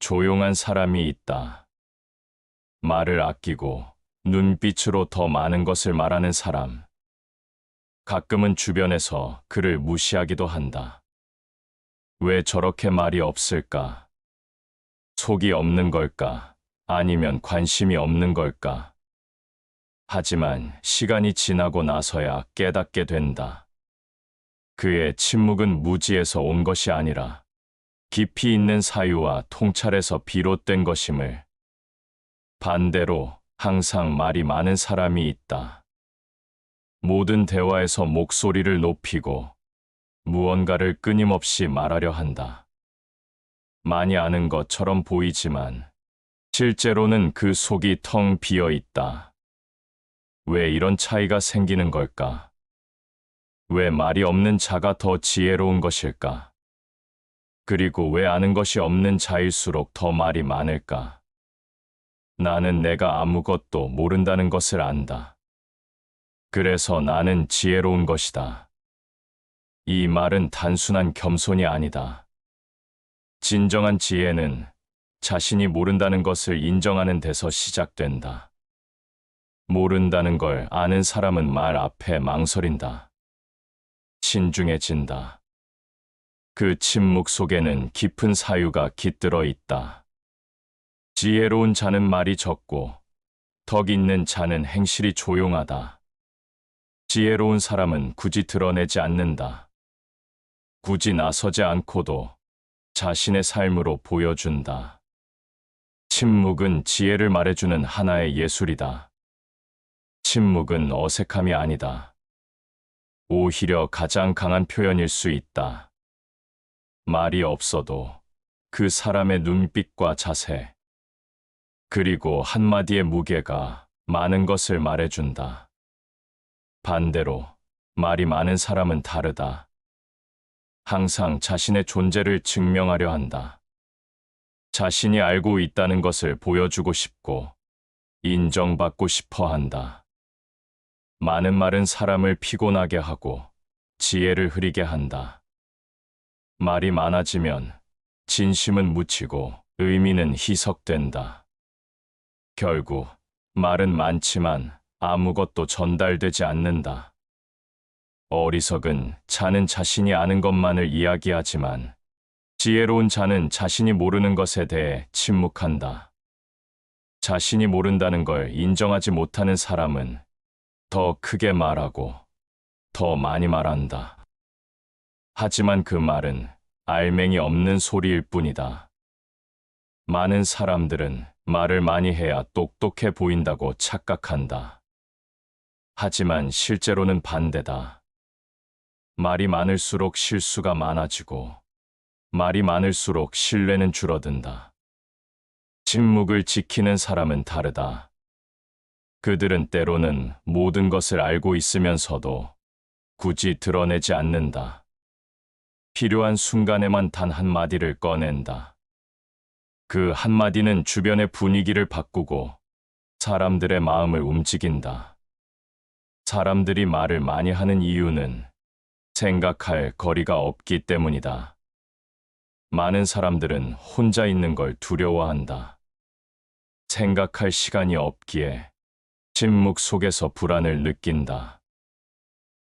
조용한 사람이 있다. 말을 아끼고 눈빛으로 더 많은 것을 말하는 사람. 가끔은 주변에서 그를 무시하기도 한다. 왜 저렇게 말이 없을까? 속이 없는 걸까? 아니면 관심이 없는 걸까? 하지만 시간이 지나고 나서야 깨닫게 된다. 그의 침묵은 무지에서 온 것이 아니라 깊이 있는 사유와 통찰에서 비롯된 것임을. 반대로 항상 말이 많은 사람이 있다. 모든 대화에서 목소리를 높이고 무언가를 끊임없이 말하려 한다. 많이 아는 것처럼 보이지만 실제로는 그 속이 텅 비어 있다. 왜 이런 차이가 생기는 걸까? 왜 말이 없는 자가 더 지혜로운 것일까? 그리고 왜 아는 것이 없는 자일수록 더 말이 많을까? 나는 내가 아무것도 모른다는 것을 안다. 그래서 나는 지혜로운 것이다. 이 말은 단순한 겸손이 아니다. 진정한 지혜는 자신이 모른다는 것을 인정하는 데서 시작된다. 모른다는 걸 아는 사람은 말 앞에 망설인다. 신중해진다. 그 침묵 속에는 깊은 사유가 깃들어 있다. 지혜로운 자는 말이 적고 덕 있는 자는 행실이 조용하다. 지혜로운 사람은 굳이 드러내지 않는다. 굳이 나서지 않고도 자신의 삶으로 보여준다. 침묵은 지혜를 말해주는 하나의 예술이다. 침묵은 어색함이 아니다. 오히려 가장 강한 표현일 수 있다. 말이 없어도 그 사람의 눈빛과 자세, 그리고 한마디의 무게가 많은 것을 말해준다. 반대로 말이 많은 사람은 다르다. 항상 자신의 존재를 증명하려 한다. 자신이 알고 있다는 것을 보여주고 싶고 인정받고 싶어 한다. 많은 말은 사람을 피곤하게 하고 지혜를 흐리게 한다. 말이 많아지면 진심은 묻히고 의미는 희석된다. 결국 말은 많지만 아무것도 전달되지 않는다. 어리석은 자는 자신이 아는 것만을 이야기하지만 지혜로운 자는 자신이 모르는 것에 대해 침묵한다. 자신이 모른다는 걸 인정하지 못하는 사람은 더 크게 말하고 더 많이 말한다. 하지만 그 말은 알맹이 없는 소리일 뿐이다. 많은 사람들은 말을 많이 해야 똑똑해 보인다고 착각한다. 하지만 실제로는 반대다. 말이 많을수록 실수가 많아지고 말이 많을수록 신뢰는 줄어든다. 침묵을 지키는 사람은 다르다. 그들은 때로는 모든 것을 알고 있으면서도 굳이 드러내지 않는다. 필요한 순간에만 단 한마디를 꺼낸다. 그 한마디는 주변의 분위기를 바꾸고 사람들의 마음을 움직인다. 사람들이 말을 많이 하는 이유는 생각할 거리가 없기 때문이다. 많은 사람들은 혼자 있는 걸 두려워한다. 생각할 시간이 없기에 침묵 속에서 불안을 느낀다.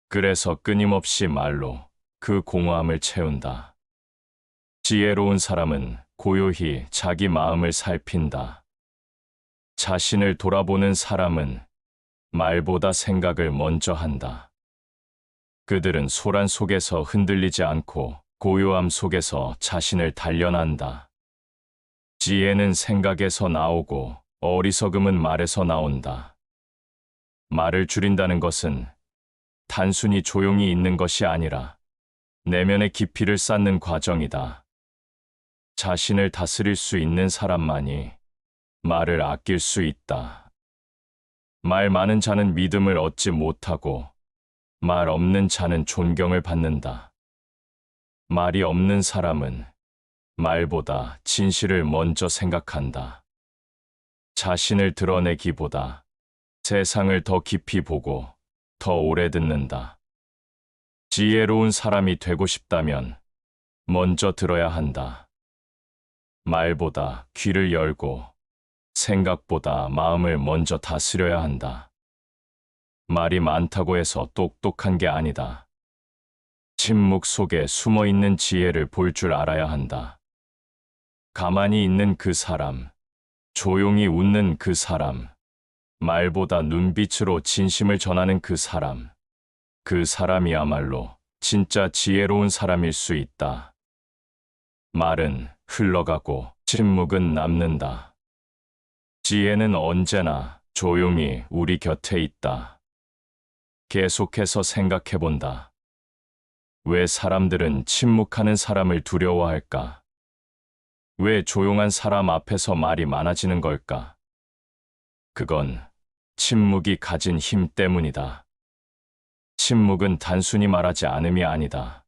그래서 끊임없이 말로 그 공허함을 채운다. 지혜로운 사람은 고요히 자기 마음을 살핀다. 자신을 돌아보는 사람은 말보다 생각을 먼저 한다. 그들은 소란 속에서 흔들리지 않고 고요함 속에서 자신을 단련한다. 지혜는 생각에서 나오고 어리석음은 말에서 나온다. 말을 줄인다는 것은 단순히 조용히 있는 것이 아니라 내면의 깊이를 쌓는 과정이다. 자신을 다스릴 수 있는 사람만이 말을 아낄 수 있다. 말 많은 자는 믿음을 얻지 못하고 말 없는 자는 존경을 받는다. 말이 없는 사람은 말보다 진실을 먼저 생각한다. 자신을 드러내기보다 세상을 더 깊이 보고 더 오래 듣는다. 지혜로운 사람이 되고 싶다면 먼저 들어야 한다. 말보다 귀를 열고 생각보다 마음을 먼저 다스려야 한다. 말이 많다고 해서 똑똑한 게 아니다. 침묵 속에 숨어 있는 지혜를 볼 줄 알아야 한다. 가만히 있는 그 사람, 조용히 웃는 그 사람, 말보다 눈빛으로 진심을 전하는 그 사람이야말로 진짜 지혜로운 사람일 수 있다. 말은 흘러가고 침묵은 남는다. 지혜는 언제나 조용히 우리 곁에 있다. 계속해서 생각해 본다. 왜 사람들은 침묵하는 사람을 두려워할까? 왜 조용한 사람 앞에서 말이 많아지는 걸까? 그건 침묵이 가진 힘 때문이다. 침묵은 단순히 말하지 않음이 아니다.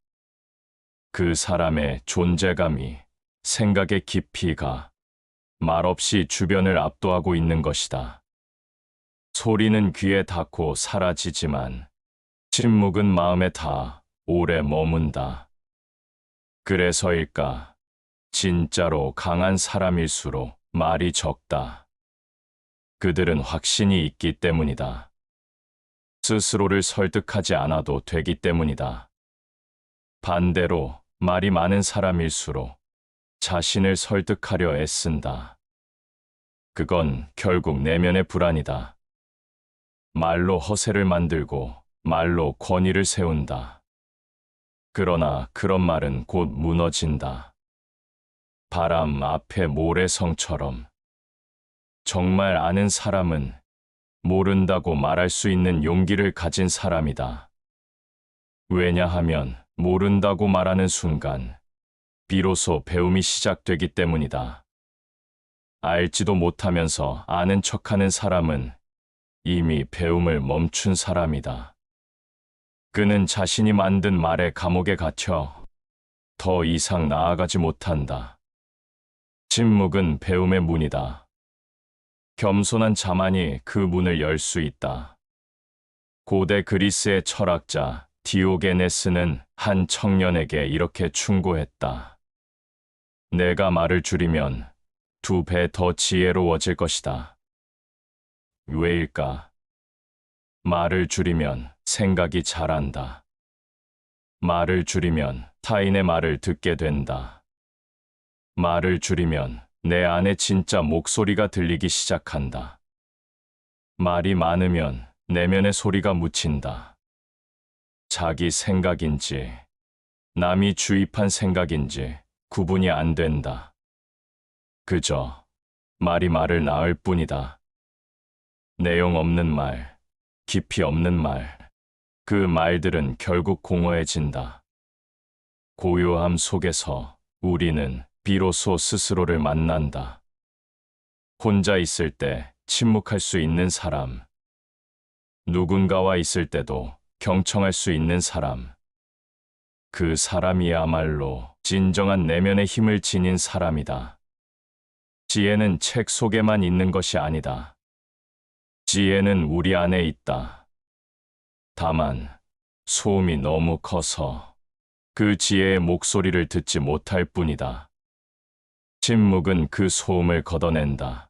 그 사람의 존재감이, 생각의 깊이가 말없이 주변을 압도하고 있는 것이다. 소리는 귀에 닿고 사라지지만 침묵은 마음에 다 오래 머문다. 그래서일까? 진짜로 강한 사람일수록 말이 적다. 그들은 확신이 있기 때문이다. 스스로를 설득하지 않아도 되기 때문이다. 반대로 말이 많은 사람일수록 자신을 설득하려 애쓴다. 그건 결국 내면의 불안이다. 말로 허세를 만들고 말로 권위를 세운다. 그러나 그런 말은 곧 무너진다. 바람 앞에 모래성처럼. 정말 아는 사람은 모른다고 말할 수 있는 용기를 가진 사람이다. 왜냐하면 모른다고 말하는 순간 비로소 배움이 시작되기 때문이다. 알지도 못하면서 아는 척하는 사람은 이미 배움을 멈춘 사람이다. 그는 자신이 만든 말의 감옥에 갇혀 더 이상 나아가지 못한다. 침묵은 배움의 문이다. 겸손한 자만이 그 문을 열 수 있다. 고대 그리스의 철학자 디오게네스는 한 청년에게 이렇게 충고했다. 내가 말을 줄이면 2배 더 지혜로워질 것이다. 왜일까? 말을 줄이면 생각이 자란다. 말을 줄이면 타인의 말을 듣게 된다. 말을 줄이면 내 안에 진짜 목소리가 들리기 시작한다. 말이 많으면 내면의 소리가 묻힌다. 자기 생각인지 남이 주입한 생각인지 구분이 안 된다. 그저 말이 말을 낳을 뿐이다. 내용 없는 말, 깊이 없는 말, 그 말들은 결국 공허해진다. 고요함 속에서 우리는 비로소 스스로를 만난다. 혼자 있을 때 침묵할 수 있는 사람, 누군가와 있을 때도 경청할 수 있는 사람, 그 사람이야말로 진정한 내면의 힘을 지닌 사람이다. 지혜는 책 속에만 있는 것이 아니다. 지혜는 우리 안에 있다. 다만 소음이 너무 커서 그 지혜의 목소리를 듣지 못할 뿐이다. 침묵은 그 소음을 걷어낸다.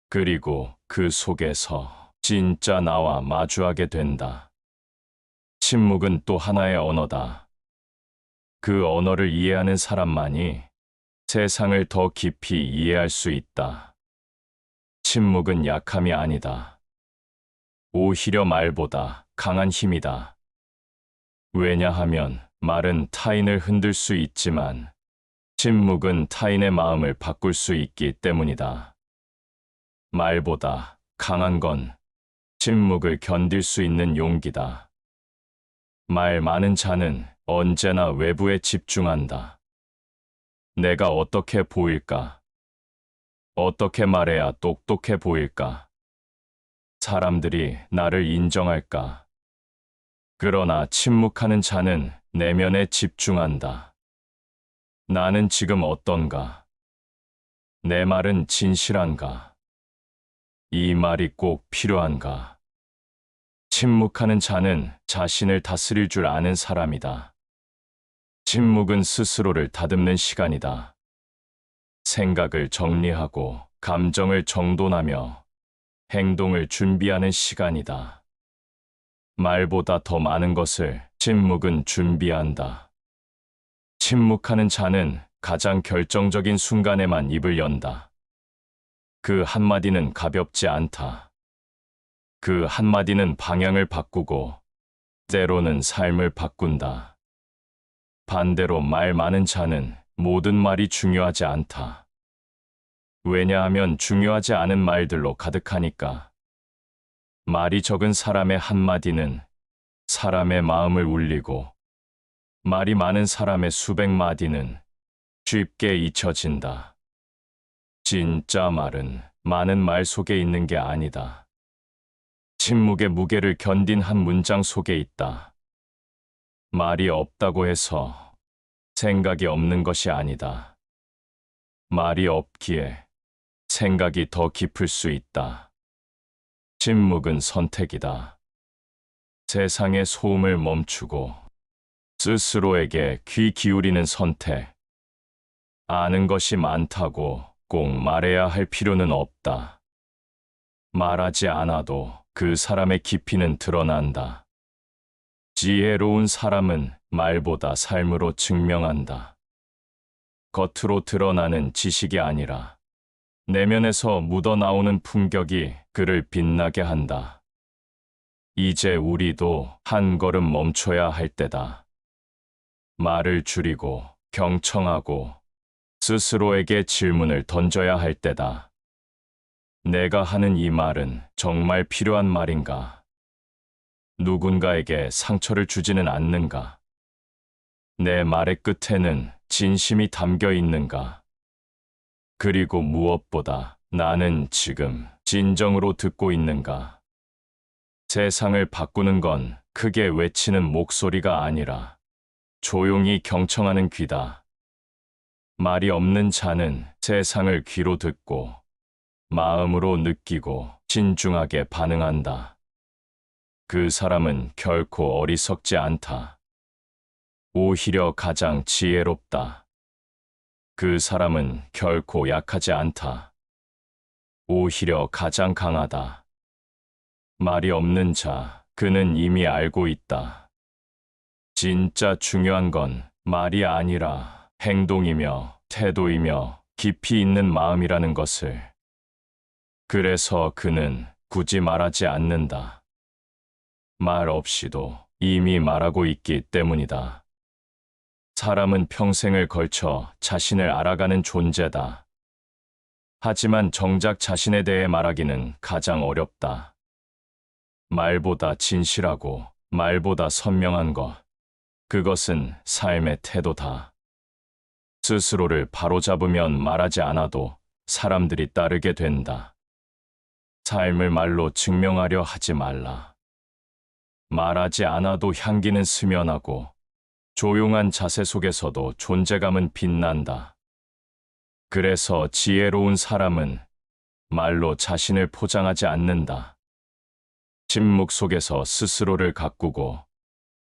그리고 그 속에서 진짜 나와 마주하게 된다. 침묵은 또 하나의 언어다. 그 언어를 이해하는 사람만이 세상을 더 깊이 이해할 수 있다. 침묵은 약함이 아니다. 오히려 말보다 강한 힘이다. 왜냐하면 말은 타인을 흔들 수 있지만 침묵은 타인의 마음을 바꿀 수 있기 때문이다. 말보다 강한 건 침묵을 견딜 수 있는 용기다. 말 많은 자는 언제나 외부에 집중한다. 내가 어떻게 보일까? 어떻게 말해야 똑똑해 보일까? 사람들이 나를 인정할까? 그러나 침묵하는 자는 내면에 집중한다. 나는 지금 어떤가? 내 말은 진실한가? 이 말이 꼭 필요한가? 침묵하는 자는 자신을 다스릴 줄 아는 사람이다. 침묵은 스스로를 다듬는 시간이다. 생각을 정리하고 감정을 정돈하며 행동을 준비하는 시간이다. 말보다 더 많은 것을 침묵은 준비한다. 침묵하는 자는 가장 결정적인 순간에만 입을 연다. 그 한마디는 가볍지 않다. 그 한마디는 방향을 바꾸고 때로는 삶을 바꾼다. 반대로 말 많은 자는 모든 말이 중요하지 않다. 왜냐하면 중요하지 않은 말들로 가득하니까. 말이 적은 사람의 한마디는 사람의 마음을 울리고 말이 많은 사람의 수백 마디는 쉽게 잊혀진다. 진짜 말은 많은 말 속에 있는 게 아니다. 침묵의 무게를 견딘 한 문장 속에 있다. 말이 없다고 해서 생각이 없는 것이 아니다. 말이 없기에 생각이 더 깊을 수 있다. 침묵은 선택이다. 세상의 소음을 멈추고 스스로에게 귀 기울이는 선택. 아는 것이 많다고 꼭 말해야 할 필요는 없다. 말하지 않아도 그 사람의 깊이는 드러난다. 지혜로운 사람은 말보다 삶으로 증명한다. 겉으로 드러나는 지식이 아니라 내면에서 묻어나오는 품격이 그를 빛나게 한다. 이제 우리도 한 걸음 멈춰야 할 때다. 말을 줄이고 경청하고 스스로에게 질문을 던져야 할 때다. 내가 하는 이 말은 정말 필요한 말인가? 누군가에게 상처를 주지는 않는가? 내 말의 끝에는 진심이 담겨 있는가? 그리고 무엇보다 나는 지금 진정으로 듣고 있는가? 세상을 바꾸는 건 크게 외치는 목소리가 아니라 조용히 경청하는 귀다. 말이 없는 자는 세상을 귀로 듣고 마음으로 느끼고 신중하게 반응한다. 그 사람은 결코 어리석지 않다. 오히려 가장 지혜롭다. 그 사람은 결코 약하지 않다. 오히려 가장 강하다. 말이 없는 자, 그는 이미 알고 있다. 진짜 중요한 건 말이 아니라 행동이며 태도이며 깊이 있는 마음이라는 것을. 그래서 그는 굳이 말하지 않는다. 말 없이도 이미 말하고 있기 때문이다. 사람은 평생을 걸쳐 자신을 알아가는 존재다. 하지만 정작 자신에 대해 말하기는 가장 어렵다. 말보다 진실하고 말보다 선명한 것, 그것은 삶의 태도다. 스스로를 바로잡으면 말하지 않아도 사람들이 따르게 된다. 삶을 말로 증명하려 하지 말라. 말하지 않아도 향기는 스며나고 조용한 자세 속에서도 존재감은 빛난다. 그래서 지혜로운 사람은 말로 자신을 포장하지 않는다. 침묵 속에서 스스로를 가꾸고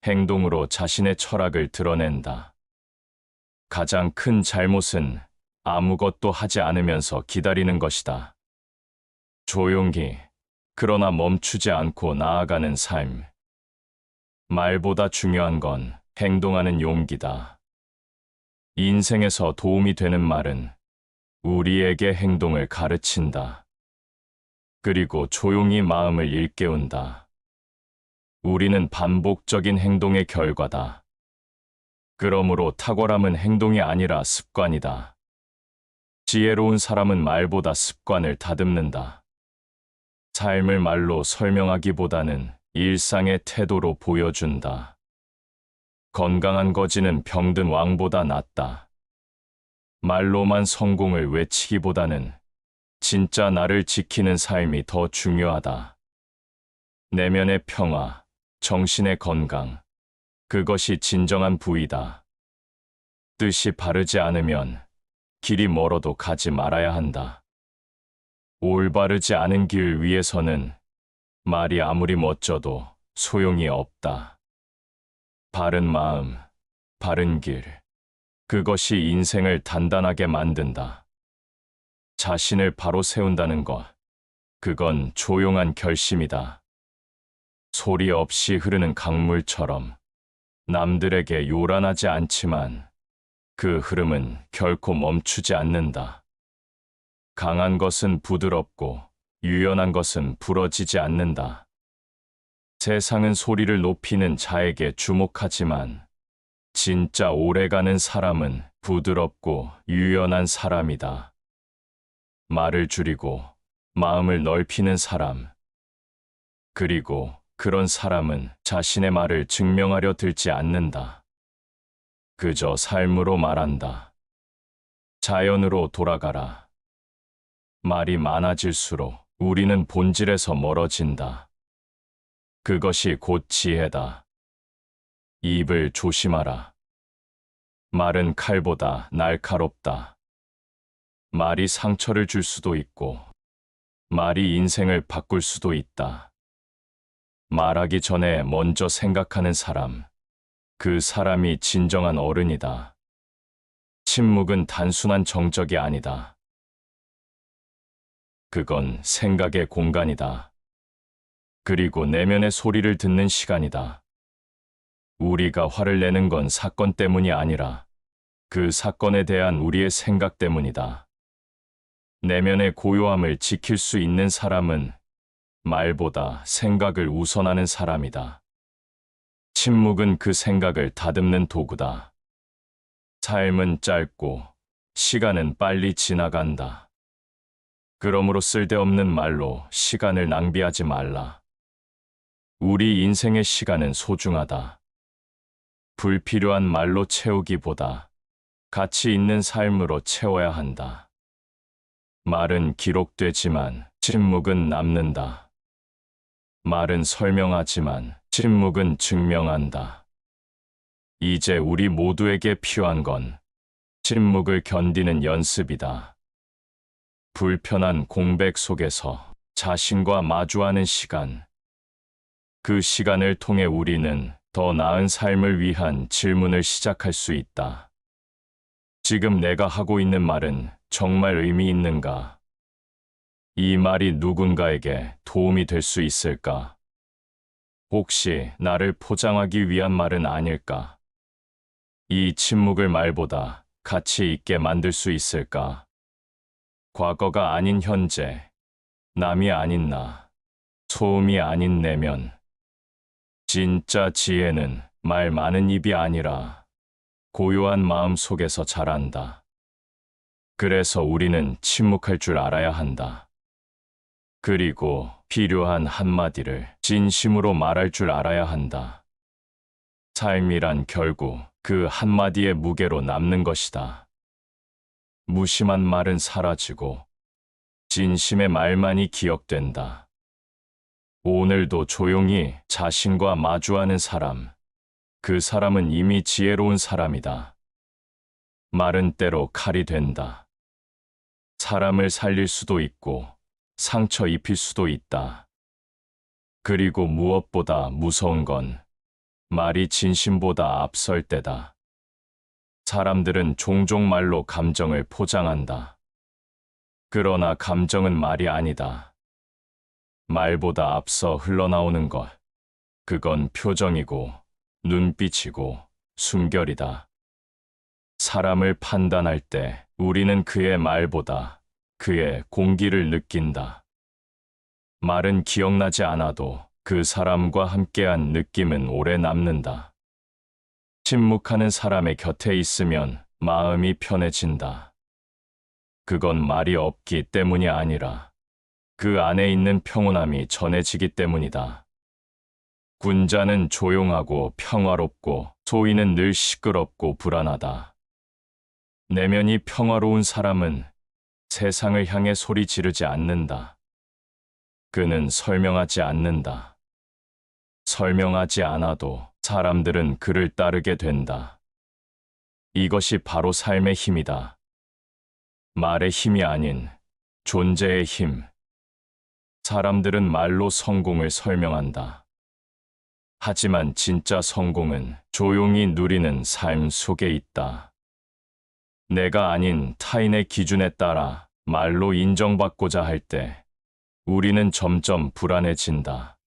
행동으로 자신의 철학을 드러낸다. 가장 큰 잘못은 아무것도 하지 않으면서 기다리는 것이다. 조용히, 그러나 멈추지 않고 나아가는 삶. 말보다 중요한 건 행동하는 용기다. 인생에서 도움이 되는 말은 우리에게 행동을 가르친다. 그리고 조용히 마음을 일깨운다. 우리는 반복적인 행동의 결과다. 그러므로 탁월함은 행동이 아니라 습관이다. 지혜로운 사람은 말보다 습관을 다듬는다. 삶을 말로 설명하기보다는 일상의 태도로 보여준다. 건강한 거지는 병든 왕보다 낫다. 말로만 성공을 외치기보다는 진짜 나를 지키는 삶이 더 중요하다. 내면의 평화, 정신의 건강, 그것이 진정한 부이다. 뜻이 바르지 않으면 길이 멀어도 가지 말아야 한다. 올바르지 않은 길 위에서는 말이 아무리 멋져도 소용이 없다. 바른 마음, 바른 길, 그것이 인생을 단단하게 만든다. 자신을 바로 세운다는 것. 그건 조용한 결심이다. 소리 없이 흐르는 강물처럼 남들에게 요란하지 않지만 그 흐름은 결코 멈추지 않는다. 강한 것은 부드럽고 유연한 것은 부러지지 않는다. 세상은 소리를 높이는 자에게 주목하지만 진짜 오래가는 사람은 부드럽고 유연한 사람이다. 말을 줄이고 마음을 넓히는 사람. 그리고 그런 사람은 자신의 말을 증명하려 들지 않는다. 그저 삶으로 말한다. 자연으로 돌아가라. 말이 많아질수록 우리는 본질에서 멀어진다. 그것이 곧 지혜다. 입을 조심하라. 말은 칼보다 날카롭다. 말이 상처를 줄 수도 있고, 말이 인생을 바꿀 수도 있다. 말하기 전에 먼저 생각하는 사람, 그 사람이 진정한 어른이다. 침묵은 단순한 정적이 아니다. 그건 생각의 공간이다. 그리고 내면의 소리를 듣는 시간이다. 우리가 화를 내는 건 사건 때문이 아니라 그 사건에 대한 우리의 생각 때문이다. 내면의 고요함을 지킬 수 있는 사람은 말보다 생각을 우선하는 사람이다. 침묵은 그 생각을 다듬는 도구다. 삶은 짧고 시간은 빨리 지나간다. 그러므로 쓸데없는 말로 시간을 낭비하지 말라. 우리 인생의 시간은 소중하다. 불필요한 말로 채우기보다 가치 있는 삶으로 채워야 한다. 말은 기록되지만 침묵은 남는다. 말은 설명하지만 침묵은 증명한다. 이제 우리 모두에게 필요한 건 침묵을 견디는 연습이다. 불편한 공백 속에서 자신과 마주하는 시간. 그 시간을 통해 우리는 더 나은 삶을 위한 질문을 시작할 수 있다. 지금 내가 하고 있는 말은 정말 의미 있는가? 이 말이 누군가에게 도움이 될 수 있을까? 혹시 나를 포장하기 위한 말은 아닐까? 이 침묵을 말보다 가치 있게 만들 수 있을까? 과거가 아닌 현재, 남이 아닌 나, 소음이 아닌 내면. 진짜 지혜는 말 많은 입이 아니라 고요한 마음 속에서 자란다. 그래서 우리는 침묵할 줄 알아야 한다. 그리고 필요한 한마디를 진심으로 말할 줄 알아야 한다. 삶이란 결국 그 한마디의 무게로 남는 것이다. 무심한 말은 사라지고 진심의 말만이 기억된다. 오늘도 조용히 자신과 마주하는 사람, 그 사람은 이미 지혜로운 사람이다. 말은 때로 칼이 된다. 사람을 살릴 수도 있고 상처 입힐 수도 있다. 그리고 무엇보다 무서운 건 말이 진심보다 앞설 때다. 사람들은 종종 말로 감정을 포장한다. 그러나 감정은 말이 아니다. 말보다 앞서 흘러나오는 것, 그건 표정이고 눈빛이고 숨결이다. 사람을 판단할 때 우리는 그의 말보다 그의 공기를 느낀다. 말은 기억나지 않아도 그 사람과 함께한 느낌은 오래 남는다. 침묵하는 사람의 곁에 있으면 마음이 편해진다. 그건 말이 없기 때문이 아니라 그 안에 있는 평온함이 전해지기 때문이다. 군자는 조용하고 평화롭고 소위는 늘 시끄럽고 불안하다. 내면이 평화로운 사람은 세상을 향해 소리 지르지 않는다. 그는 설명하지 않는다. 설명하지 않아도 사람들은 그를 따르게 된다. 이것이 바로 삶의 힘이다. 말의 힘이 아닌 존재의 힘. 사람들은 말로 성공을 설명한다. 하지만 진짜 성공은 조용히 누리는 삶 속에 있다. 내가 아닌 타인의 기준에 따라 말로 인정받고자 할 때 우리는 점점 불안해진다.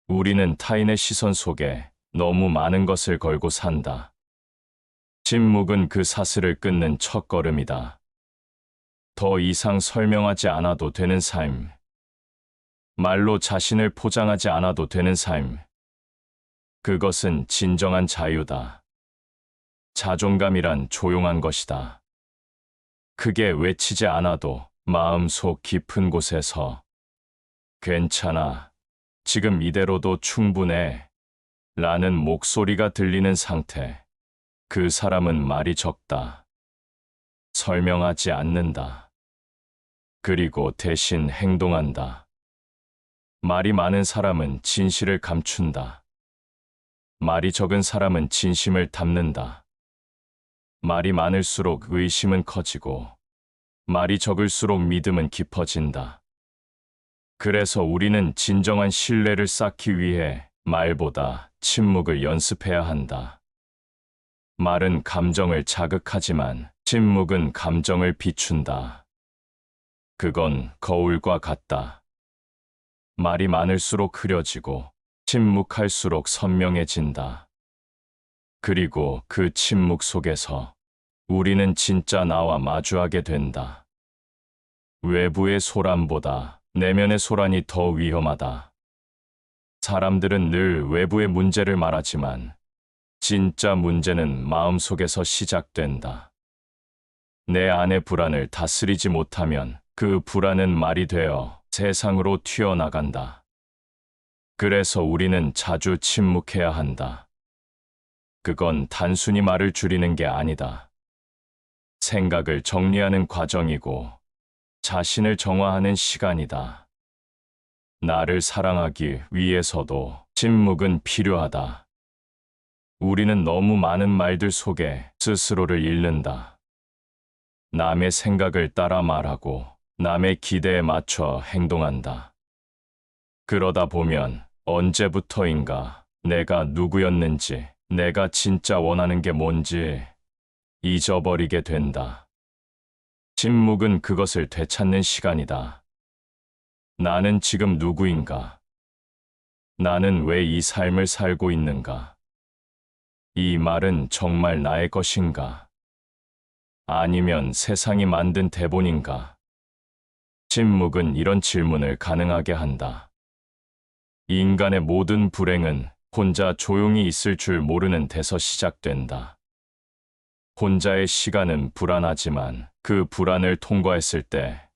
우리는 타인의 시선 속에 너무 많은 것을 걸고 산다. 침묵은 그 사슬을 끊는 첫걸음이다. 더 이상 설명하지 않아도 되는 삶. 말로 자신을 포장하지 않아도 되는 삶. 그것은 진정한 자유다. 자존감이란 조용한 것이다. 크게 외치지 않아도 마음속 깊은 곳에서 괜찮아, 지금 이대로도 충분해 라는 목소리가 들리는 상태. 그 사람은 말이 적다. 설명하지 않는다. 그리고 대신 행동한다. 말이 많은 사람은 진실을 감춘다. 말이 적은 사람은 진심을 담는다. 말이 많을수록 의심은 커지고 말이 적을수록 믿음은 깊어진다. 그래서 우리는 진정한 신뢰를 쌓기 위해 말보다 침묵을 연습해야 한다. 말은 감정을 자극하지만 침묵은 감정을 비춘다. 그건 거울과 같다. 말이 많을수록 흐려지고 침묵할수록 선명해진다. 그리고 그 침묵 속에서 우리는 진짜 나와 마주하게 된다. 외부의 소란보다 내면의 소란이 더 위험하다. 사람들은 늘 외부의 문제를 말하지만 진짜 문제는 마음속에서 시작된다. 내 안의 불안을 다스리지 못하면 그 불안은 말이 되어 세상으로 튀어나간다. 그래서 우리는 자주 침묵해야 한다. 그건 단순히 말을 줄이는 게 아니다. 생각을 정리하는 과정이고 자신을 정화하는 시간이다. 나를 사랑하기 위해서도 침묵은 필요하다. 우리는 너무 많은 말들 속에 스스로를 잃는다. 남의 생각을 따라 말하고 남의 기대에 맞춰 행동한다. 그러다 보면 언제부터인가 내가 누구였는지, 내가 진짜 원하는 게 뭔지 잊어버리게 된다. 침묵은 그것을 되찾는 시간이다. 나는 지금 누구인가? 나는 왜 이 삶을 살고 있는가? 이 말은 정말 나의 것인가? 아니면 세상이 만든 대본인가? 침묵은 이런 질문을 가능하게 한다. 인간의 모든 불행은 혼자 조용히 있을 줄 모르는 데서 시작된다. 혼자의 시간은 불안하지만 그 불안을 통과했을 때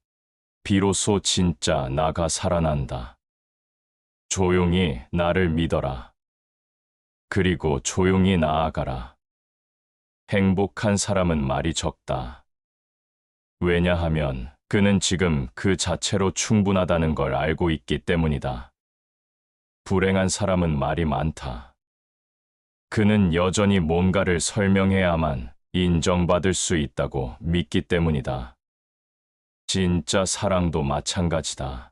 비로소 진짜 나가 살아난다. 조용히 나를 믿어라. 그리고 조용히 나아가라. 행복한 사람은 말이 적다. 왜냐하면 그는 지금 그 자체로 충분하다는 걸 알고 있기 때문이다. 불행한 사람은 말이 많다. 그는 여전히 뭔가를 설명해야만 인정받을 수 있다고 믿기 때문이다. 진짜 사랑도 마찬가지다.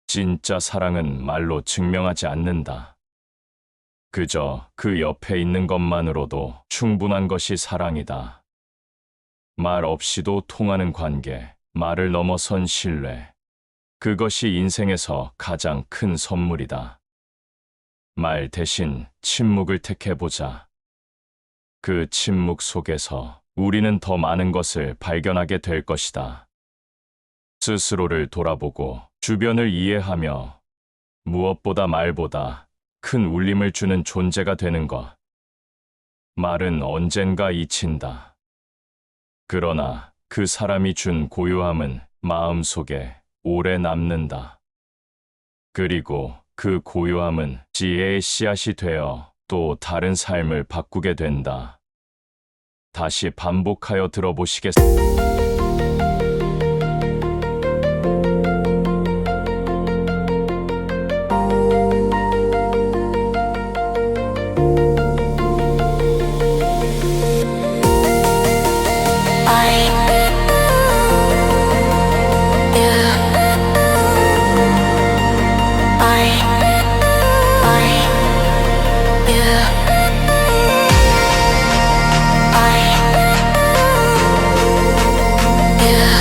진짜 사랑은 말로 증명하지 않는다. 그저 그 옆에 있는 것만으로도 충분한 것이 사랑이다. 말 없이도 통하는 관계, 말을 넘어선 신뢰. 그것이 인생에서 가장 큰 선물이다. 말 대신 침묵을 택해보자. 그 침묵 속에서 우리는 더 많은 것을 발견하게 될 것이다. 스스로를 돌아보고 주변을 이해하며 무엇보다 말보다 큰 울림을 주는 존재가 되는 것. 말은 언젠가 잊힌다. 그러나 그 사람이 준 고요함은 마음속에 오래 남는다. 그리고 그 고요함은 지혜의 씨앗이 되어 또 다른 삶을 바꾸게 된다. 다시 반복하여 들어보시겠습니다. Yeah.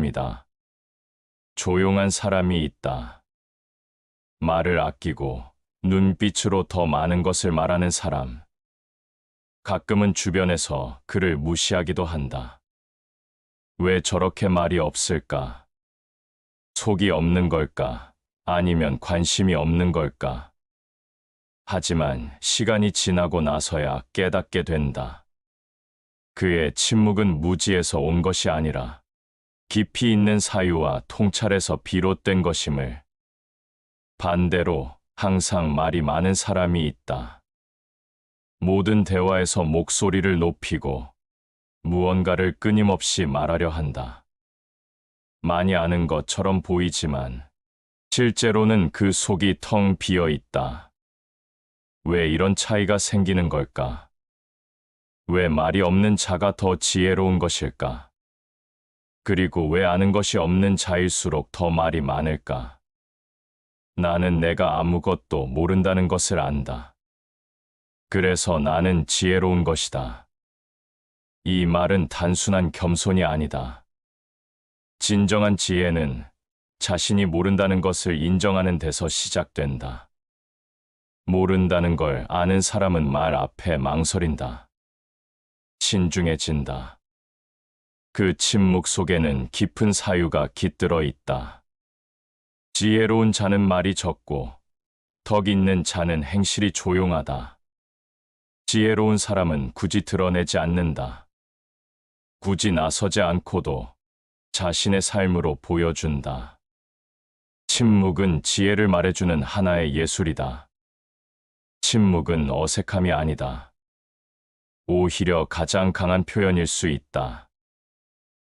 사람이다. 조용한 사람이 있다. 말을 아끼고 눈빛으로 더 많은 것을 말하는 사람. 가끔은 주변에서 그를 무시하기도 한다. 왜 저렇게 말이 없을까? 속이 없는 걸까? 아니면 관심이 없는 걸까? 하지만 시간이 지나고 나서야 깨닫게 된다. 그의 침묵은 무지에서 온 것이 아니라 깊이 있는 사유와 통찰에서 비롯된 것임을. 반대로 항상 말이 많은 사람이 있다. 모든 대화에서 목소리를 높이고 무언가를 끊임없이 말하려 한다. 많이 아는 것처럼 보이지만 실제로는 그 속이 텅 비어 있다. 왜 이런 차이가 생기는 걸까? 왜 말이 없는 자가 더 지혜로운 것일까? 그리고 왜 아는 것이 없는 자일수록 더 말이 많을까? 나는 내가 아무것도 모른다는 것을 안다. 그래서 나는 지혜로운 것이다. 이 말은 단순한 겸손이 아니다. 진정한 지혜는 자신이 모른다는 것을 인정하는 데서 시작된다. 모른다는 걸 아는 사람은 말 앞에 망설인다. 신중해진다. 그 침묵 속에는 깊은 사유가 깃들어 있다. 지혜로운 자는 말이 적고 덕 있는 자는 행실이 조용하다. 지혜로운 사람은 굳이 드러내지 않는다. 굳이 나서지 않고도 자신의 삶으로 보여준다. 침묵은 지혜를 말해주는 하나의 예술이다. 침묵은 어색함이 아니다. 오히려 가장 강한 표현일 수 있다.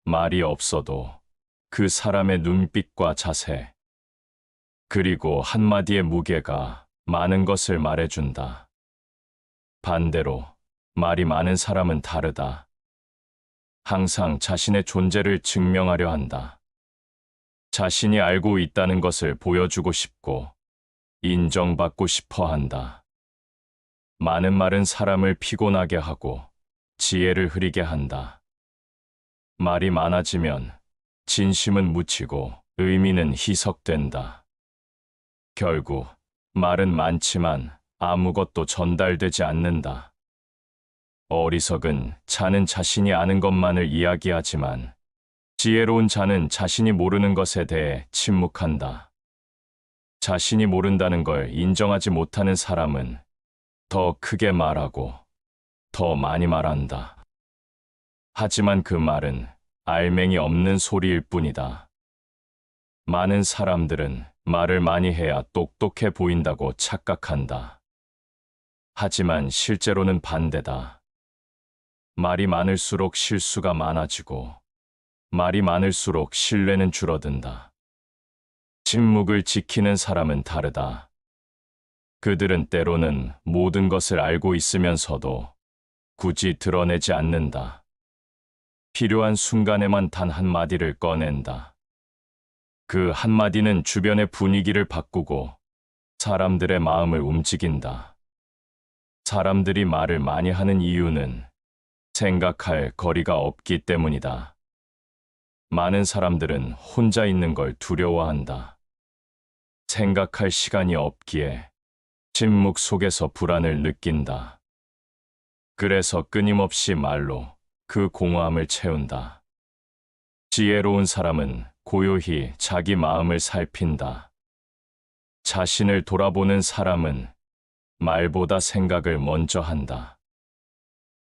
말이 없어도 그 사람의 눈빛과 자세, 그리고 한마디의 무게가 많은 것을 말해준다. 반대로 말이 많은 사람은 다르다. 항상 자신의 존재를 증명하려 한다. 자신이 알고 있다는 것을 보여주고 싶고 인정받고 싶어 한다. 많은 말은 사람을 피곤하게 하고 지혜를 흐리게 한다. 말이 많아지면 진심은 묻히고 의미는 희석된다. 결국 말은 많지만 아무것도 전달되지 않는다. 어리석은 자는 자신이 아는 것만을 이야기하지만 지혜로운 자는 자신이 모르는 것에 대해 침묵한다. 자신이 모른다는 걸 인정하지 못하는 사람은 더 크게 말하고 더 많이 말한다. 하지만 그 말은 알맹이 없는 소리일 뿐이다. 많은 사람들은 말을 많이 해야 똑똑해 보인다고 착각한다. 하지만 실제로는 반대다. 말이 많을수록 실수가 많아지고 말이 많을수록 신뢰는 줄어든다. 침묵을 지키는 사람은 다르다. 그들은 때로는 모든 것을 알고 있으면서도 굳이 드러내지 않는다. 필요한 순간에만 단 한마디를 꺼낸다. 그 한마디는 주변의 분위기를 바꾸고 사람들의 마음을 움직인다. 사람들이 말을 많이 하는 이유는 생각할 거리가 없기 때문이다. 많은 사람들은 혼자 있는 걸 두려워한다. 생각할 시간이 없기에 침묵 속에서 불안을 느낀다. 그래서 끊임없이 말로 그 공허함을 채운다. 지혜로운 사람은 고요히 자기 마음을 살핀다. 자신을 돌아보는 사람은 말보다 생각을 먼저 한다.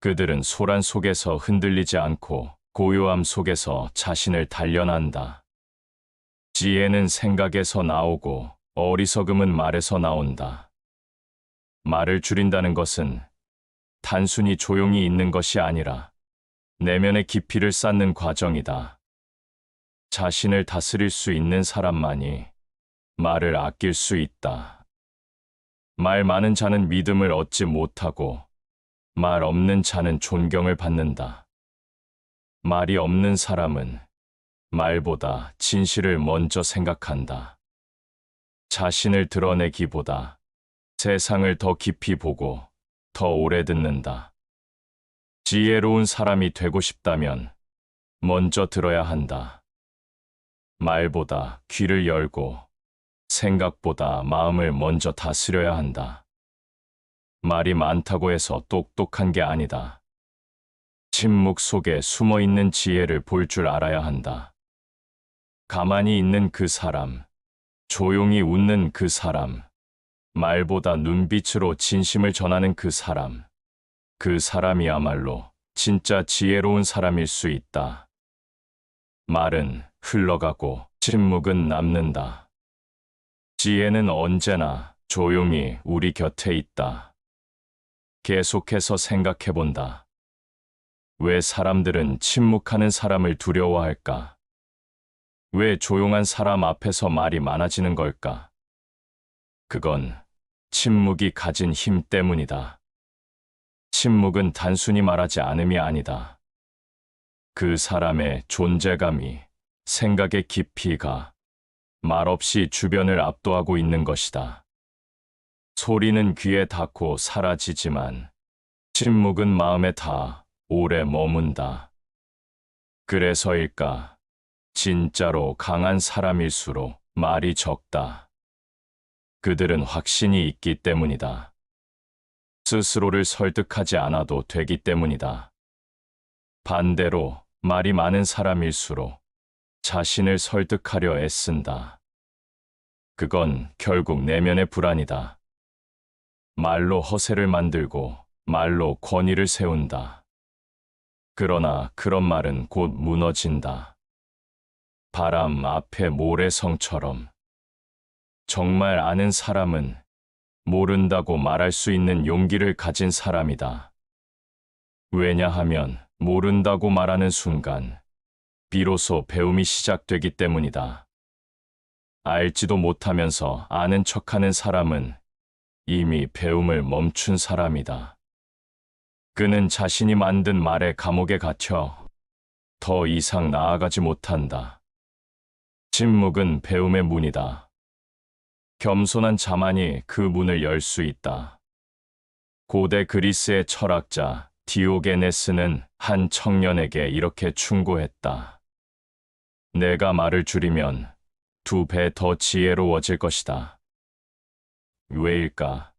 그들은 소란 속에서 흔들리지 않고 고요함 속에서 자신을 단련한다. 지혜는 생각에서 나오고 어리석음은 말에서 나온다. 말을 줄인다는 것은 단순히 조용히 있는 것이 아니라 내면의 깊이를 쌓는 과정이다. 자신을 다스릴 수 있는 사람만이 말을 아낄 수 있다. 말 많은 자는 믿음을 얻지 못하고 말 없는 자는 존경을 받는다. 말이 없는 사람은 말보다 진실을 먼저 생각한다. 자신을 드러내기보다 세상을 더 깊이 보고 더 오래 듣는다. 지혜로운 사람이 되고 싶다면 먼저 들어야 한다. 말보다 귀를 열고 생각보다 마음을 먼저 다스려야 한다. 말이 많다고 해서 똑똑한 게 아니다. 침묵 속에 숨어 있는 지혜를 볼 줄 알아야 한다. 가만히 있는 그 사람, 조용히 웃는 그 사람, 말보다 눈빛으로 진심을 전하는 그 사람이야말로 진짜 지혜로운 사람일 수 있다. 말은 흘러가고 침묵은 남는다. 지혜는 언제나 조용히 우리 곁에 있다. 계속해서 생각해본다. 왜 사람들은 침묵하는 사람을 두려워할까? 왜 조용한 사람 앞에서 말이 많아지는 걸까? 그건 침묵이 가진 힘 때문이다. 침묵은 단순히 말하지 않음이 아니다. 그 사람의 존재감이, 생각의 깊이가 말없이 주변을 압도하고 있는 것이다. 소리는 귀에 닿고 사라지지만 침묵은 마음에 다 오래 머문다. 그래서일까? 진짜로 강한 사람일수록 말이 적다. 그들은 확신이 있기 때문이다. 스스로를 설득하지 않아도 되기 때문이다. 반대로 말이 많은 사람일수록 자신을 설득하려 애쓴다. 그건 결국 내면의 불안이다. 말로 허세를 만들고 말로 권위를 세운다. 그러나 그런 말은 곧 무너진다. 바람 앞에 모래성처럼. 정말 아는 사람은 모른다고 말할 수 있는 용기를 가진 사람이다. 왜냐하면 모른다고 말하는 순간 비로소 배움이 시작되기 때문이다. 알지도 못하면서 아는 척하는 사람은 이미 배움을 멈춘 사람이다. 그는 자신이 만든 말의 감옥에 갇혀 더 이상 나아가지 못한다. 침묵은 배움의 문이다. 겸손한 자만이 그 문을 열 수 있다. 고대 그리스의 철학자 디오게네스는 한 청년에게 이렇게 충고했다. 내가 말을 줄이면 2배 더 지혜로워질 것이다. 왜일까?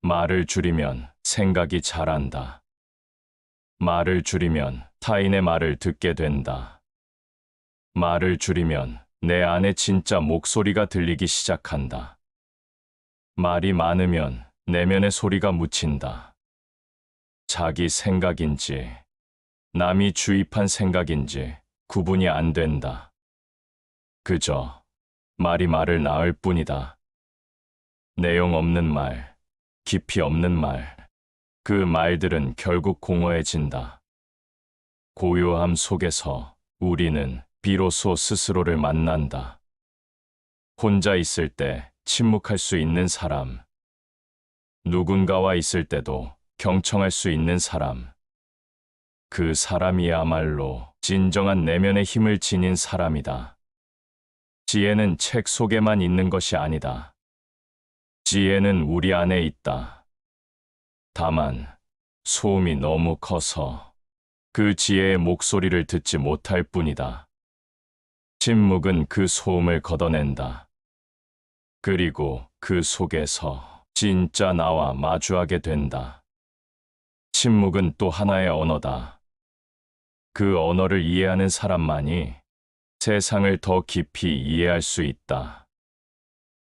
말을 줄이면 생각이 자란다. 말을 줄이면 타인의 말을 듣게 된다. 말을 줄이면 내 안에 진짜 목소리가 들리기 시작한다. 말이 많으면 내면의 소리가 묻힌다. 자기 생각인지 남이 주입한 생각인지 구분이 안 된다. 그저 말이 말을 낳을 뿐이다. 내용 없는 말, 깊이 없는 말, 그 말들은 결국 공허해진다. 고요함 속에서 우리는 비로소 스스로를 만난다. 혼자 있을 때 침묵할 수 있는 사람, 누군가와 있을 때도 경청할 수 있는 사람, 그 사람이야말로 진정한 내면의 힘을 지닌 사람이다. 지혜는 책 속에만 있는 것이 아니다. 지혜는 우리 안에 있다. 다만 소음이 너무 커서 그 지혜의 목소리를 듣지 못할 뿐이다. 침묵은 그 소음을 걷어낸다. 그리고 그 속에서 진짜 나와 마주하게 된다. 침묵은 또 하나의 언어다. 그 언어를 이해하는 사람만이 세상을 더 깊이 이해할 수 있다.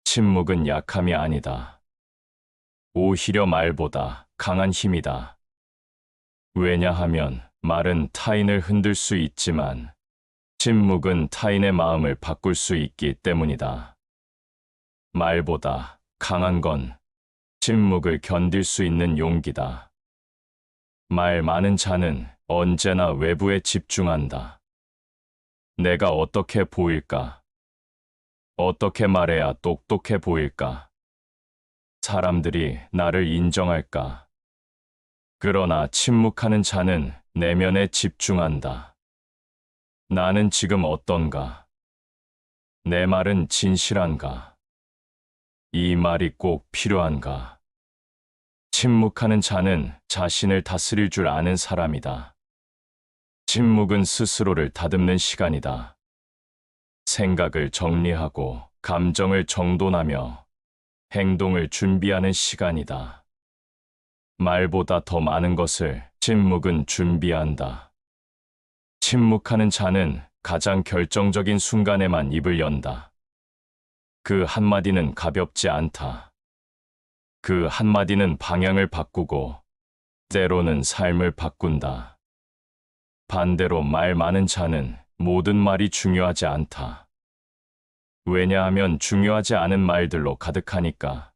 침묵은 약함이 아니다. 오히려 말보다 강한 힘이다. 왜냐하면 말은 타인을 흔들 수 있지만 침묵은 타인의 마음을 바꿀 수 있기 때문이다. 말보다 강한 건 침묵을 견딜 수 있는 용기다. 말 많은 자는 언제나 외부에 집중한다. 내가 어떻게 보일까? 어떻게 말해야 똑똑해 보일까? 사람들이 나를 인정할까? 그러나 침묵하는 자는 내면에 집중한다. 나는 지금 어떤가? 내 말은 진실한가? 이 말이 꼭 필요한가? 침묵하는 자는 자신을 다스릴 줄 아는 사람이다. 침묵은 스스로를 다듬는 시간이다. 생각을 정리하고 감정을 정돈하며 행동을 준비하는 시간이다. 말보다 더 많은 것을 침묵은 준비한다. 침묵하는 자는 가장 결정적인 순간에만 입을 연다. 그 한마디는 가볍지 않다. 그 한마디는 방향을 바꾸고 때로는 삶을 바꾼다. 반대로 말 많은 자는 모든 말이 중요하지 않다. 왜냐하면 중요하지 않은 말들로 가득하니까.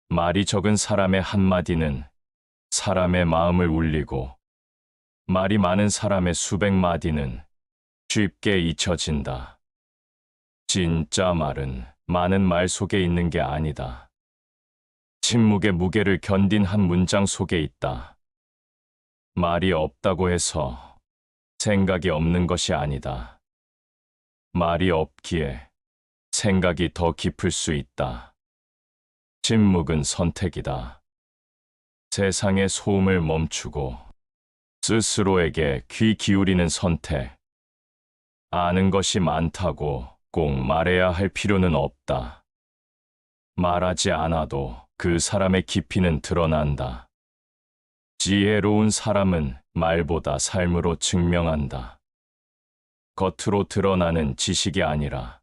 말이 적은 사람의 한마디는 사람의 마음을 울리고 말이 많은 사람의 수백 마디는 쉽게 잊혀진다. 진짜 말은 많은 말 속에 있는 게 아니다. 침묵의 무게를 견딘 한 문장 속에 있다. 말이 없다고 해서 생각이 없는 것이 아니다. 말이 없기에 생각이 더 깊을 수 있다. 침묵은 선택이다. 세상의 소음을 멈추고 스스로에게 귀 기울이는 선택. 아는 것이 많다고 꼭 말해야 할 필요는 없다. 말하지 않아도 그 사람의 깊이는 드러난다. 지혜로운 사람은 말보다 삶으로 증명한다. 겉으로 드러나는 지식이 아니라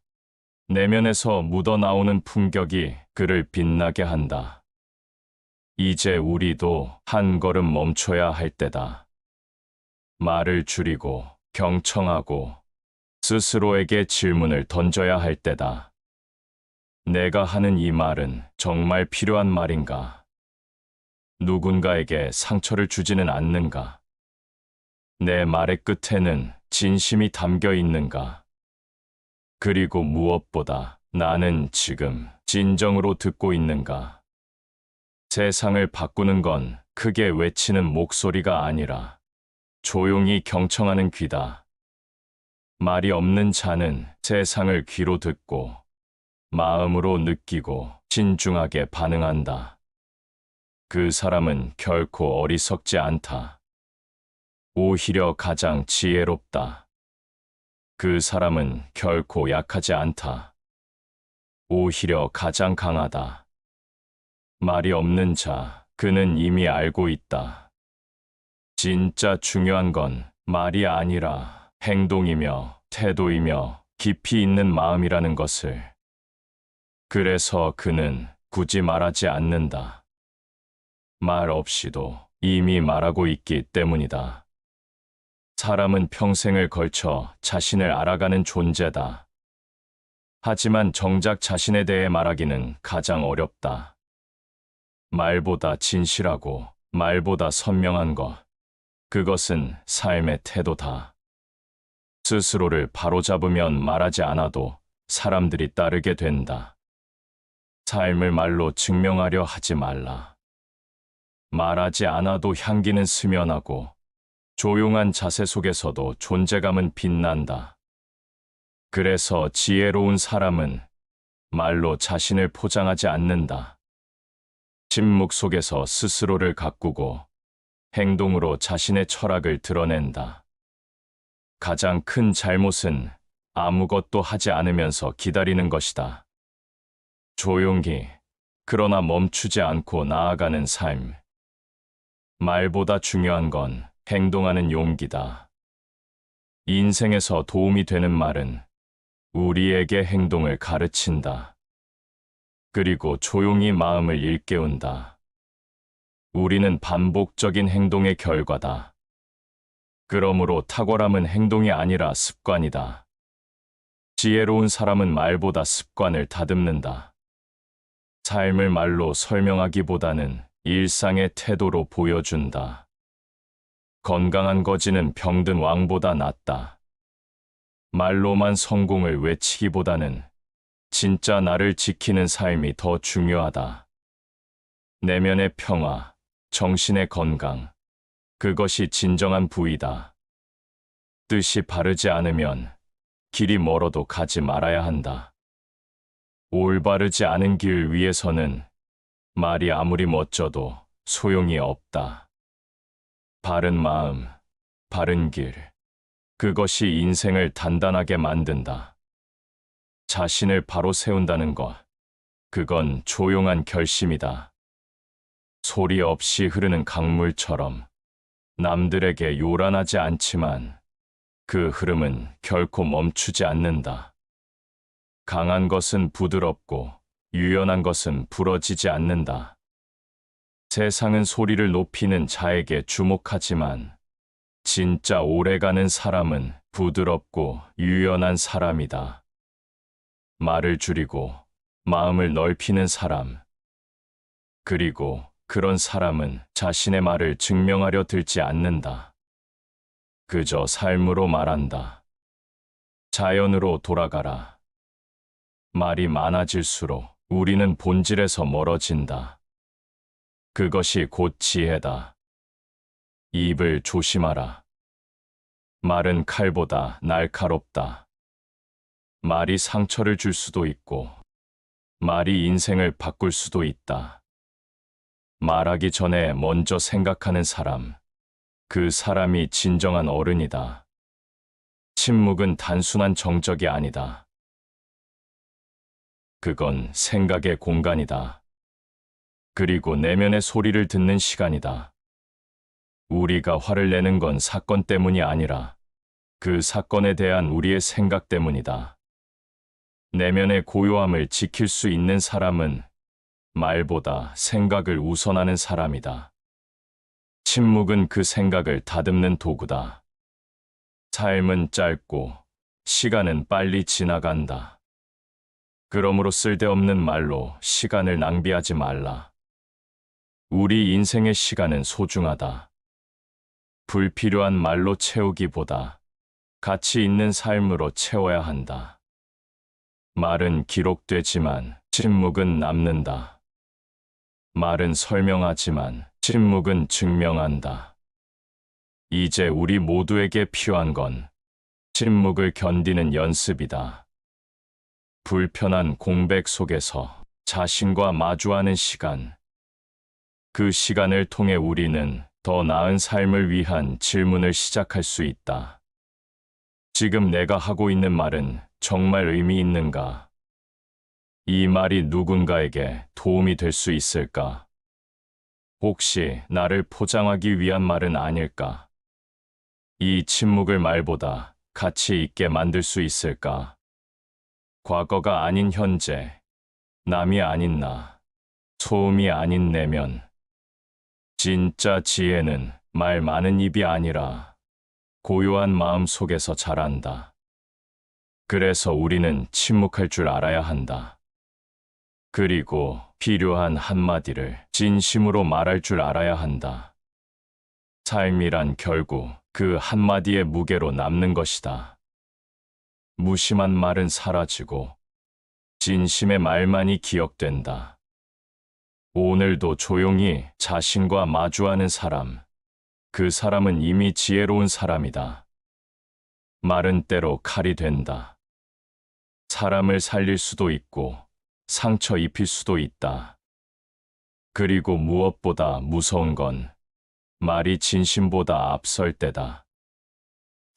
내면에서 묻어나오는 품격이 그를 빛나게 한다. 이제 우리도 한 걸음 멈춰야 할 때다. 말을 줄이고 경청하고 스스로에게 질문을 던져야 할 때다. 내가 하는 이 말은 정말 필요한 말인가? 누군가에게 상처를 주지는 않는가? 내 말의 끝에는 진심이 담겨 있는가? 그리고 무엇보다 나는 지금 진정으로 듣고 있는가? 세상을 바꾸는 건 크게 외치는 목소리가 아니라 조용히 경청하는 귀다. 말이 없는 자는 세상을 귀로 듣고 마음으로 느끼고 신중하게 반응한다. 그 사람은 결코 어리석지 않다. 오히려 가장 지혜롭다. 그 사람은 결코 약하지 않다. 오히려 가장 강하다. 말이 없는 자, 그는 이미 알고 있다. 진짜 중요한 건 말이 아니라 행동이며 태도이며 깊이 있는 마음이라는 것을. 그래서 그는 굳이 말하지 않는다. 말 없이도 이미 말하고 있기 때문이다. 사람은 평생을 걸쳐 자신을 알아가는 존재다. 하지만 정작 자신에 대해 말하기는 가장 어렵다. 말보다 진실하고 말보다 선명한 것, 그것은 삶의 태도다. 스스로를 바로잡으면 말하지 않아도 사람들이 따르게 된다. 삶을 말로 증명하려 하지 말라. 말하지 않아도 향기는 스며나고 조용한 자세 속에서도 존재감은 빛난다. 그래서 지혜로운 사람은 말로 자신을 포장하지 않는다. 침묵 속에서 스스로를 가꾸고 행동으로 자신의 철학을 드러낸다. 가장 큰 잘못은 아무것도 하지 않으면서 기다리는 것이다. 조용히, 그러나 멈추지 않고 나아가는 삶. 말보다 중요한 건 행동하는 용기다. 인생에서 도움이 되는 말은 우리에게 행동을 가르친다. 그리고 조용히 마음을 일깨운다. 우리는 반복적인 행동의 결과다. 그러므로 탁월함은 행동이 아니라 습관이다. 지혜로운 사람은 말보다 습관을 다듬는다. 삶을 말로 설명하기보다는 일상의 태도로 보여준다. 건강한 거지는 병든 왕보다 낫다. 말로만 성공을 외치기보다는 진짜 나를 지키는 삶이 더 중요하다. 내면의 평화, 정신의 건강, 그것이 진정한 부이다. 뜻이 바르지 않으면 길이 멀어도 가지 말아야 한다. 올바르지 않은 길 위에서는 말이 아무리 멋져도 소용이 없다. 바른 마음, 바른 길, 그것이 인생을 단단하게 만든다. 자신을 바로 세운다는 것. 그건 조용한 결심이다. 소리 없이 흐르는 강물처럼 남들에게 요란하지 않지만 그 흐름은 결코 멈추지 않는다. 강한 것은 부드럽고 유연한 것은 부러지지 않는다. 세상은 소리를 높이는 자에게 주목하지만 진짜 오래가는 사람은 부드럽고 유연한 사람이다. 말을 줄이고 마음을 넓히는 사람. 그리고 그런 사람은 자신의 말을 증명하려 들지 않는다. 그저 삶으로 말한다. 자연으로 돌아가라. 말이 많아질수록 우리는 본질에서 멀어진다. 그것이 곧 지혜다. 입을 조심하라. 말은 칼보다 날카롭다. 말이 상처를 줄 수도 있고, 말이 인생을 바꿀 수도 있다. 말하기 전에 먼저 생각하는 사람, 그 사람이 진정한 어른이다. 침묵은 단순한 정적이 아니다. 그건 생각의 공간이다. 그리고 내면의 소리를 듣는 시간이다. 우리가 화를 내는 건 사건 때문이 아니라 그 사건에 대한 우리의 생각 때문이다. 내면의 고요함을 지킬 수 있는 사람은 말보다 생각을 우선하는 사람이다. 침묵은 그 생각을 다듬는 도구다. 삶은 짧고 시간은 빨리 지나간다. 그러므로 쓸데없는 말로 시간을 낭비하지 말라. 우리 인생의 시간은 소중하다. 불필요한 말로 채우기보다 가치 있는 삶으로 채워야 한다. 말은 기록되지만 침묵은 남는다. 말은 설명하지만 침묵은 증명한다. 이제 우리 모두에게 필요한 건 침묵을 견디는 연습이다. 불편한 공백 속에서 자신과 마주하는 시간. 그 시간을 통해 우리는 더 나은 삶을 위한 질문을 시작할 수 있다. 지금 내가 하고 있는 말은 정말 의미 있는가? 이 말이 누군가에게 도움이 될 수 있을까? 혹시 나를 포장하기 위한 말은 아닐까? 이 침묵을 말보다 가치 있게 만들 수 있을까? 과거가 아닌 현재, 남이 아닌 나, 소음이 아닌 내면. 진짜 지혜는 말 많은 입이 아니라 고요한 마음 속에서 자란다. 그래서 우리는 침묵할 줄 알아야 한다. 그리고 필요한 한마디를 진심으로 말할 줄 알아야 한다. 삶이란 결국 그 한마디의 무게로 남는 것이다. 무심한 말은 사라지고 진심의 말만이 기억된다. 오늘도 조용히 자신과 마주하는 사람, 그 사람은 이미 지혜로운 사람이다. 말은 때로 칼이 된다. 사람을 살릴 수도 있고 상처 입힐 수도 있다. 그리고 무엇보다 무서운 건 말이 진심보다 앞설 때다.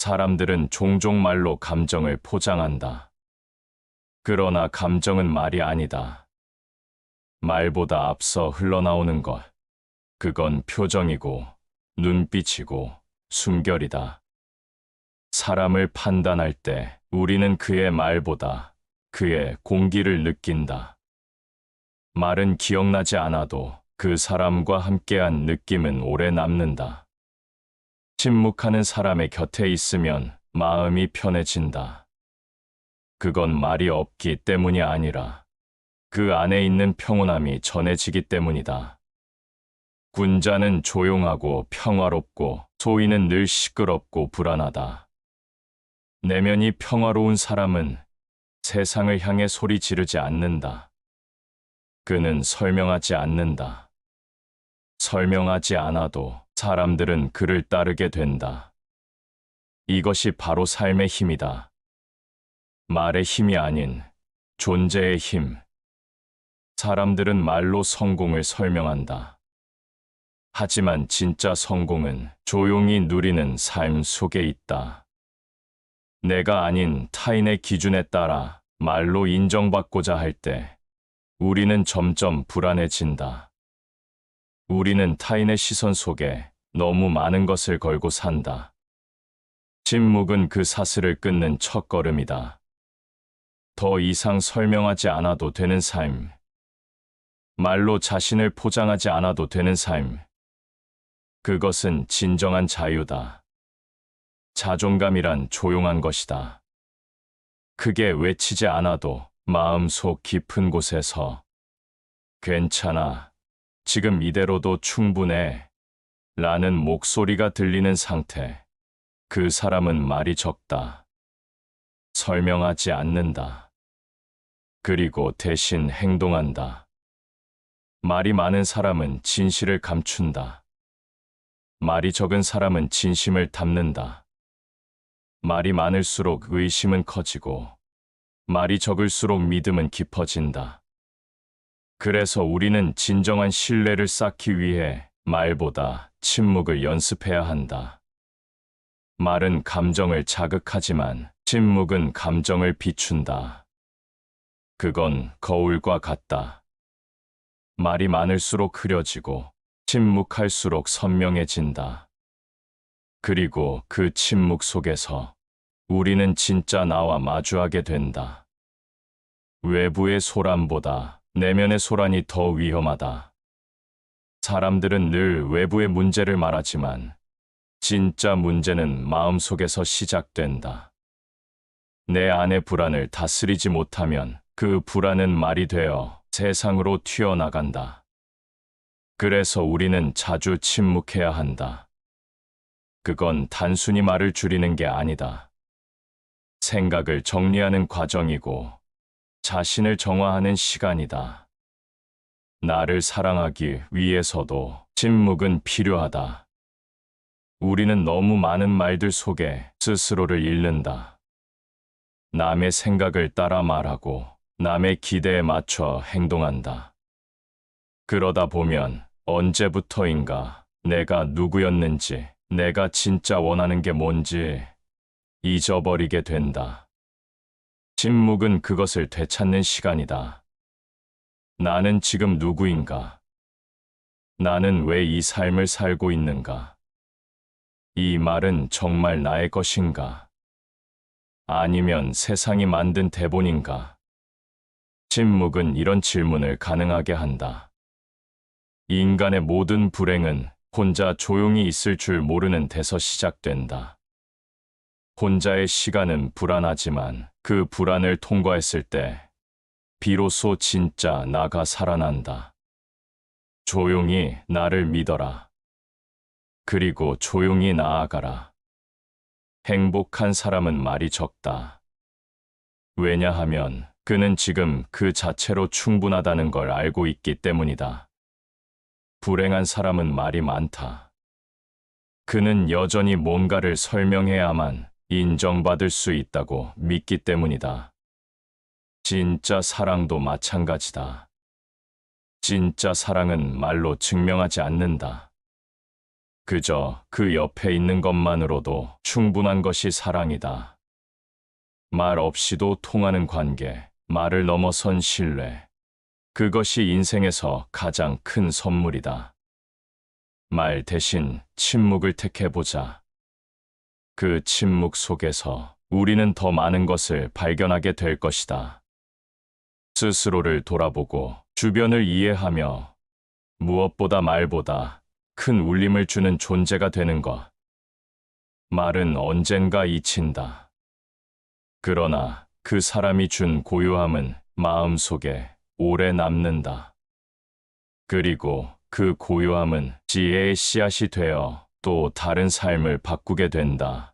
사람들은 종종 말로 감정을 포장한다. 그러나 감정은 말이 아니다. 말보다 앞서 흘러나오는 것, 그건 표정이고 눈빛이고 숨결이다. 사람을 판단할 때 우리는 그의 말보다 그의 공기를 느낀다. 말은 기억나지 않아도 그 사람과 함께한 느낌은 오래 남는다. 침묵하는 사람의 곁에 있으면 마음이 편해진다. 그건 말이 없기 때문이 아니라 그 안에 있는 평온함이 전해지기 때문이다. 군자는 조용하고 평화롭고 소위는 늘 시끄럽고 불안하다. 내면이 평화로운 사람은 세상을 향해 소리 지르지 않는다. 그는 설명하지 않는다. 설명하지 않아도 사람들은 그를 따르게 된다. 이것이 바로 삶의 힘이다. 말의 힘이 아닌 존재의 힘. 사람들은 말로 성공을 설명한다. 하지만 진짜 성공은 조용히 누리는 삶 속에 있다. 내가 아닌 타인의 기준에 따라 말로 인정받고자 할 때 우리는 점점 불안해진다. 우리는 타인의 시선 속에 너무 많은 것을 걸고 산다. 침묵은 그 사슬을 끊는 첫걸음이다. 더 이상 설명하지 않아도 되는 삶. 말로 자신을 포장하지 않아도 되는 삶. 그것은 진정한 자유다. 자존감이란 조용한 것이다. 크게 외치지 않아도 마음속 깊은 곳에서 괜찮아. 지금 이대로도 충분해. 라는 목소리가 들리는 상태. 그 사람은 말이 적다. 설명하지 않는다. 그리고 대신 행동한다. 말이 많은 사람은 진실을 감춘다. 말이 적은 사람은 진심을 담는다. 말이 많을수록 의심은 커지고, 말이 적을수록 믿음은 깊어진다. 그래서 우리는 진정한 신뢰를 쌓기 위해 말보다 침묵을 연습해야 한다. 말은 감정을 자극하지만 침묵은 감정을 비춘다. 그건 거울과 같다. 말이 많을수록 흐려지고 침묵할수록 선명해진다. 그리고 그 침묵 속에서 우리는 진짜 나와 마주하게 된다. 외부의 소란보다 내면의 소란이 더 위험하다. 사람들은 늘 외부의 문제를 말하지만 진짜 문제는 마음속에서 시작된다. 내 안의 불안을 다스리지 못하면 그 불안은 말이 되어 세상으로 튀어나간다. 그래서 우리는 자주 침묵해야 한다. 그건 단순히 말을 줄이는 게 아니다. 생각을 정리하는 과정이고 자신을 정화하는 시간이다. 나를 사랑하기 위해서도 침묵은 필요하다. 우리는 너무 많은 말들 속에 스스로를 잃는다. 남의 생각을 따라 말하고 남의 기대에 맞춰 행동한다. 그러다 보면 언제부터인가 내가 누구였는지, 내가 진짜 원하는 게 뭔지 잊어버리게 된다. 침묵은 그것을 되찾는 시간이다. 나는 지금 누구인가? 나는 왜 이 삶을 살고 있는가? 이 말은 정말 나의 것인가? 아니면 세상이 만든 대본인가? 침묵은 이런 질문을 가능하게 한다. 인간의 모든 불행은 혼자 조용히 있을 줄 모르는 데서 시작된다. 혼자의 시간은 불안하지만 그 불안을 통과했을 때 비로소 진짜 나가 살아난다. 조용히 나를 믿어라. 그리고 조용히 나아가라. 행복한 사람은 말이 적다. 왜냐하면 그는 지금 그 자체로 충분하다는 걸 알고 있기 때문이다. 불행한 사람은 말이 많다. 그는 여전히 뭔가를 설명해야만 인정받을 수 있다고 믿기 때문이다. 진짜 사랑도 마찬가지다. 진짜 사랑은 말로 증명하지 않는다. 그저 그 옆에 있는 것만으로도 충분한 것이 사랑이다. 말 없이도 통하는 관계, 말을 넘어선 신뢰. 그것이 인생에서 가장 큰 선물이다. 말 대신 침묵을 택해보자. 그 침묵 속에서 우리는 더 많은 것을 발견하게 될 것이다. 스스로를 돌아보고 주변을 이해하며 무엇보다 말보다 큰 울림을 주는 존재가 되는 것. 말은 언젠가 잊힌다. 그러나 그 사람이 준 고요함은 마음속에 오래 남는다. 그리고 그 고요함은 지혜의 씨앗이 되어 또 다른 삶을 바꾸게 된다.